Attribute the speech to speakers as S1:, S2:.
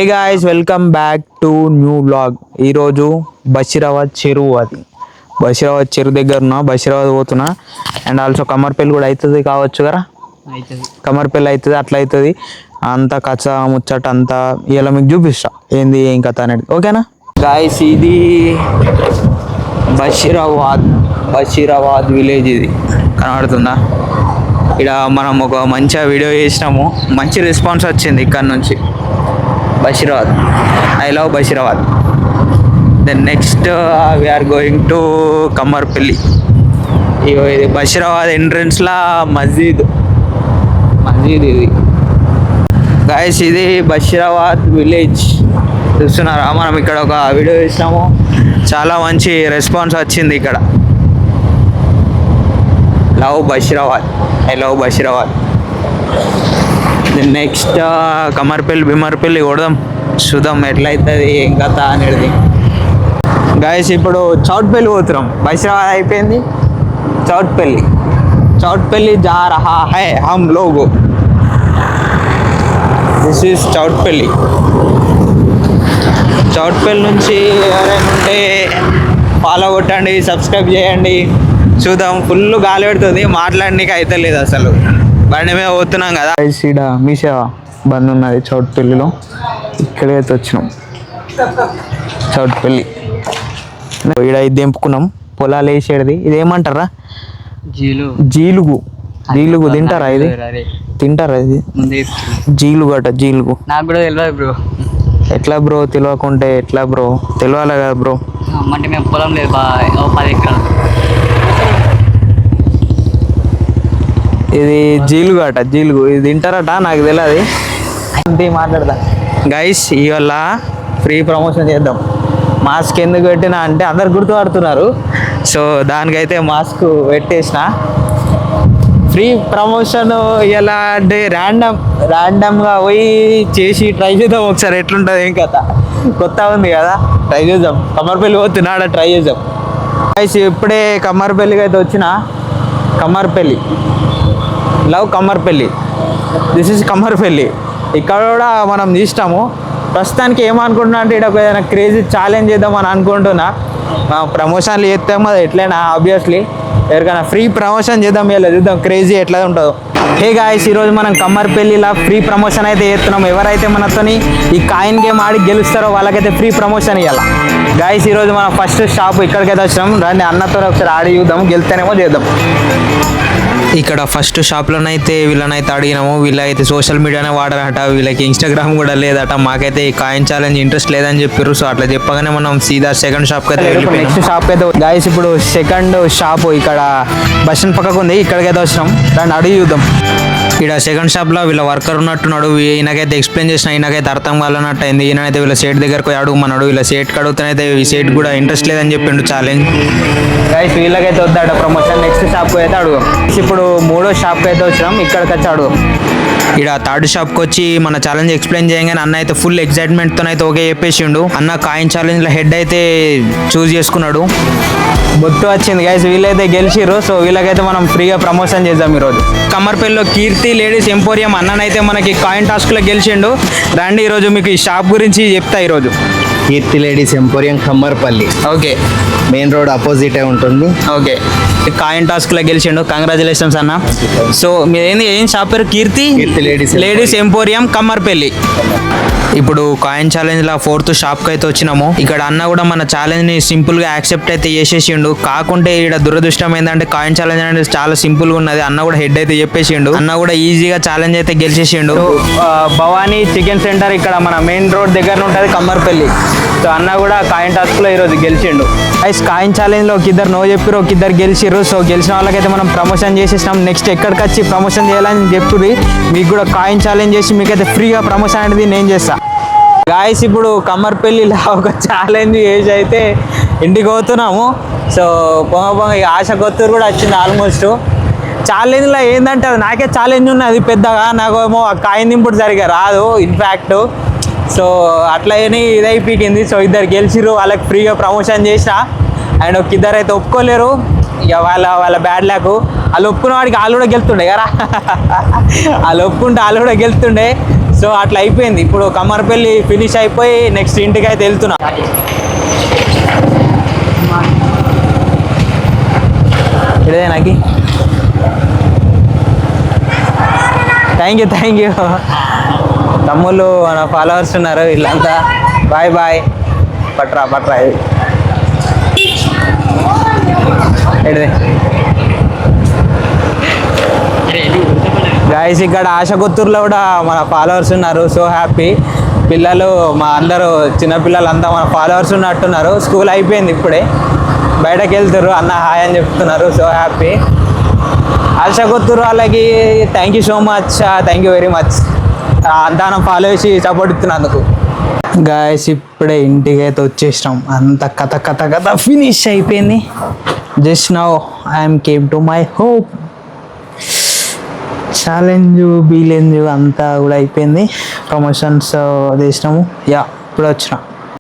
S1: Hey guys, welcome back to new vlog. ఈరోజు బషీరాబాద్ చెరువు, అది బషీరాబాద్ చెరువు దగ్గర ఉన్నా. బషీరాబాద్ పోతున్నా. అండ్ ఆల్సో కమర్పల్లి కూడా అవుతుంది కావచ్చు కదా, కమర్పల్లి అవుతుంది, అట్లా అవుతుంది. అంతా కచ్చ ముచ్చట అంతా ఇలా మీకు చూపిస్తా ఏంది ఏం కథ అనేది. ఓకేనా గాయ్స్, ఇది బషీరాబాద్ విలేజ్. ఇది కనబడుతుందా? ఇక్కడ మనం ఒక మంచిగా వీడియో చేసినాము, మంచి రెస్పాన్స్ వచ్చింది ఇక్కడ నుంచి. Basheerabad, I love Basheerabad. Then next we're going to Kammarpally. ఇది బషీరాబాద్ ఎంట్రన్స్లా మస్జిద్ ఇది గాయస్. ఇది బషీరాబాద్ విలేజ్ చూస్తున్నారా? మనం ఇక్కడ ఒక వీడియో చేసినాము, చాలా మంచి రెస్పాన్స్ వచ్చింది ఇక్కడ. Love Basheerabad, I love Basheerabad. Next Kamarpalli కొడదాం, చూద్దాం ఎట్లయితుంది ఏం కథ అనేది. గాయస్, ఇప్పుడు చౌట్పల్లి పోతున్నాం. బషీరాబాద్ అయిపోయింది, చౌట్పల్లి జా రహా హై హమ్ లోగ్. దిస్ ఈజ్ చౌట్పల్లి నుంచి ఎవరైనా ఉంటే ఫాలో కొట్టండి, సబ్స్క్రైబ్ చేయండి. చూద్దాం, ఫుల్ గాలి పెడుతుంది, మాట్లాడడానికి అయితే లేదు అసలు. బండి మీద పోతున్నాం కదా. ఇక్కడ మీషా బంద్ ఉన్నది చౌట్పల్లిలో, ఇక్కడైతే వచ్చినాం చౌట్పల్లి. ఇక్కడ ఇది దింపుకున్నాం, పొలాలు వేసేది. ఇదేమంటారా? జీలుగు తింటారా? ఇది తింటారా? ఇది జీలుగు అట, జీలుగు.
S2: నాకు కూడా తెలియదు బ్రో.
S1: ఎట్లా బ్రో తెలియకుంటే ఎట్లా బ్రో? తెలియాలి కదా బ్రో.
S2: అంటే మేము పొలం లేదు, 10 ఎకరాలు.
S1: ఇది జీలుగు అట, జీలుగు. ఇది తింటారట, నాకు తెలియదు. అంతే మాట్లాడదా. గైస్, ఇవాళ ఫ్రీ ప్రమోషన్ చేద్దాం. మాస్క్ ఎందుకు పెట్టినా అంటే అందరు గుర్తుపడుతున్నారు, సో దానికైతే మాస్క్ పెట్టేసిన. ఫ్రీ ప్రమోషన్ ఇలా అంటే ర్యాండమ్గా పోయి చేసి ట్రై చేద్దాం ఒకసారి, ఎట్లుంటుంది ఏం కథ. కొత్త ఉంది కదా, ట్రై చేద్దాం. కమ్మర్పల్లి పోతున్నాడ, ట్రై చేద్దాం. గైస్, ఇప్పుడే కమ్మర్పల్లికి అయితే వచ్చిన. Kammarpally, love Kammarpally, this is Kammarpally. ఇక్కడ కూడా మనం తీసినాము. ప్రస్తుతానికి ఏమనుకుంటున్నా అంటే ఇక్కడ ఏదైనా క్రేజీ ఛాలెంజ్ చేద్దామని అనుకుంటున్నా. ప్రమోషన్లు చేస్తాం కదా ఎట్లయినా, ఆబ్వియస్లీ ఎవరికైనా ఫ్రీ ప్రమోషన్ చేద్దాం. ఇలా చూద్దాం క్రేజీ ఎట్లా ఉంటుందో. హే గాయ్స్, ఈరోజు మనం కమ్మర్పల్లిలో ఫ్రీ ప్రమోషన్ అయితే చేస్తున్నాం. ఎవరైతే మనతోని ఈ కాయిన్ గేమ్ ఆడి గెలుస్తారో వాళ్ళకైతే ఫ్రీ ప్రమోషన్ ఇవ్వాలి. గాయ్స్, ఈరోజు మన ఫస్ట్ షాప్ ఇక్కడికైతే వచ్చినాం. రండి, అన్నతో ఒకసారి ఆడి చూద్దాం, గెలుస్తేనేమో చేద్దాం. ఇక్కడ ఫస్ట్ షాప్లోనైతే వీళ్ళనైతే అడిగినాము. వీళ్ళైతే సోషల్ మీడియానే వాడారట, వీళ్ళకి ఇన్స్టాగ్రామ్ కూడా లేదట. మాకైతే ఈ కాయిన్ ఛాలెంజ్ ఇంట్రెస్ట్ లేదని చెప్పారు. సో అట్లా చెప్పగానే మనం సీదా సెకండ్ షాప్కి అయితే వెళ్ళిపోయాం. నెక్స్ట్ షాప్కి అయితే గాయస్, ఇప్పుడు సెకండ్ షాప్ ఇక్కడ బస్ స్టాండ్ పక్కకు ఉంది, ఇక్కడికైతే వచ్చినాం. దాన్ని అడిగి చూద్దాం. ఇక్కడ సెకండ్ షాప్లో వీళ్ళ వర్కర్ ఉన్నట్టున్నాడు. ఈయనకైతే ఎక్స్ప్లెయిన్ చేసిన, ఈయనకైతే అర్థం కాలన్నట్టు అయింది. ఈయనైతే వీళ్ళ సేట్ దగ్గరకు పోయి అడుగుమన్నాడు. వీళ్ళ సేట్కి అడుగుతానైతే ఈ సేట్ కూడా ఇంట్రెస్ట్ లేదని చెప్పిండు ఛాలెంజ్. గైస్, వీళ్ళకైతే వద్దాడ ప్రమోషన్. నెక్స్ట్ షాప్కి అయితే అడుగు. ఇప్పుడు మూడో షాప్కి అయితే వచ్చినాం, ఇక్కడికి వచ్చి అడుగు. ఇక్కడ థర్డ్ షాప్కి వచ్చి మన ఛాలెంజ్ ఎక్స్ప్లెయిన్ చేయగానే అన్న అయితే ఫుల్ ఎక్సైట్మెంట్తో అయితే ఓకే చెప్పేసిండు. అన్న కాయిన్ ఛాలెంజ్లో హెడ్ అయితే చూస్ చేసుకున్నాడు. బొత్తు వచ్చింది గైస్, వీళ్ళైతే గెలిచిర్రు. సో వీళ్ళకైతే మనం ఫ్రీగా ప్రమోషన్ చేద్దాం ఈరోజు. కమ్మర్పల్లిలో కీర్తి లేడీస్ ఎంపోరియం అన్ననైతే మనకి కాయిన్ టాస్క్లో గెలిచిండు. రండి, ఈరోజు మీకు ఈ షాప్ గురించి చెప్తా. ఈరోజు
S3: Keerthi ladies emporium Kammarpalli,
S1: okay,
S3: main road అపోజిటే ఉంటుంది.
S1: ఓకే, కాయిన్ టాస్క్లో గెలిచిండు, కంగ్రాచులేషన్స్ అన్న. సో మీరేంది ఏం షాప్ పేరు? కీర్తి లేడీస్ ఎంపోరియం కమ్మర్పల్లి. ఇప్పుడు కాయిన్ ఛాలెంజ్లో ఫోర్త్ షాప్కి అయితే వచ్చినాము. ఇక్కడ అన్న కూడా మన ఛాలెంజ్ని సింపుల్గా యాక్సెప్ట్ అయితే చేసేసిండు. కాకుంటే ఇక్కడ దురదృష్టం ఏంటంటే కాయిన్ ఛాలెంజ్ అనేది చాలా సింపుల్గా ఉన్నది. అన్న కూడా హెడ్ అయితే చెప్పేసిండు. అన్న కూడా ఈజీగా ఛాలెంజ్ అయితే గెలిచేసిండు. భవానీ చికెన్ సెంటర్ ఇక్కడ మన మెయిన్ రోడ్ దగ్గర ఉంటుంది, కమ్మర్పల్లి. సో అన్న కూడా కాయిన్ టాస్క్లో ఈరోజు గెలిచిండు. గైస్, కాయిన్ ఛాలెంజ్లో ఒక ఇద్దరు నో చెప్పారు, ఒక ఇద్దరు గెలిచిర్రు. సో గెలిచిన వాళ్ళకైతే మనం ప్రమోషన్ చేసేసినాం. నెక్స్ట్ ఎక్కడికి వచ్చి ప్రమోషన్ చేయాలని చెప్పుర్రి. మీకు కూడా కాయిన్ ఛాలెంజ్ చేసి మీకైతే ఫ్రీగా ప్రమోషన్ అనేది నేను చేస్తా. గాయస్, ఇప్పుడు కమ్మర్పల్లిలో ఒక ఛాలెంజ్ చేసి అయితే ఇంటికి పోతున్నాము. సో పొంగ ఆశ కొత్తూరు కూడా వచ్చింది ఆల్మోస్ట్. ఛాలెంజ్లో ఏంటంటే అది నాకే ఛాలెంజ్ ఉన్నది పెద్దగా, నాకేమో కాయిన్ దింపుడు సరిగా రాదు ఇన్ఫ్యాక్ట్. సో అట్లనే ఇదైపోయింది. సో ఇద్దరు గెలిచిర్రు, వాళ్ళకి ఫ్రీగా ప్రమోషన్ చేసిన. అండ్ ఒక ఇద్దరు అయితే ఒప్పుకోలేరు, ఇక వాళ్ళ బ్యాడ్ ల్యాక్. వాళ్ళు ఒప్పుకున్న వాడికి వాళ్ళు కూడా గెలుతుండే కదా, వాళ్ళు ఒప్పుకుంటే వాళ్ళు కూడా గెలుతుండే. సో అట్లా అయిపోయింది. ఇప్పుడు కమ్మర్పల్లి ఫినిష్ అయిపోయి నెక్స్ట్ ఇంటికి అయితే వెళ్తున్నా. ఇదే నాకు థ్యాంక్ యూ తమ్ముళ్ళు మన ఫాలోవర్స్ ఉన్నారు వీళ్ళంతా. Bye bye. పట్రా ఎడిదే గాయస్. ఇక్కడ ఆశకొత్తూరులో కూడా మన ఫాలోవర్స్ ఉన్నారు. So happy. పిల్లలు మా అందరూ చిన్నపిల్లలు అంతా మన ఫాలోవర్స్ ఉన్నట్టున్నారు. స్కూల్ అయిపోయింది ఇప్పుడే, బయటకు వెళ్తారు. అన్న హాయ్ అని చెప్తున్నారు. So happy. ఆశకొత్తూరు వాళ్ళకి thank you so much. Thank you very much అంతా ఫాలో చేసి సపోర్ట్ ఇస్తున్నందుకు. గాయస్ ఇప్పుడే ఇంటికి అయితే వచ్చేసినాం. అంత కథ ఫినిష్ అయిపోయింది. Just now I'm came to my hope. Challenge బీలెంజ్ అంతా కూడా అయిపోయింది. ప్రమోషన్స్ చేసినాము. ఇప్పుడు వచ్చిన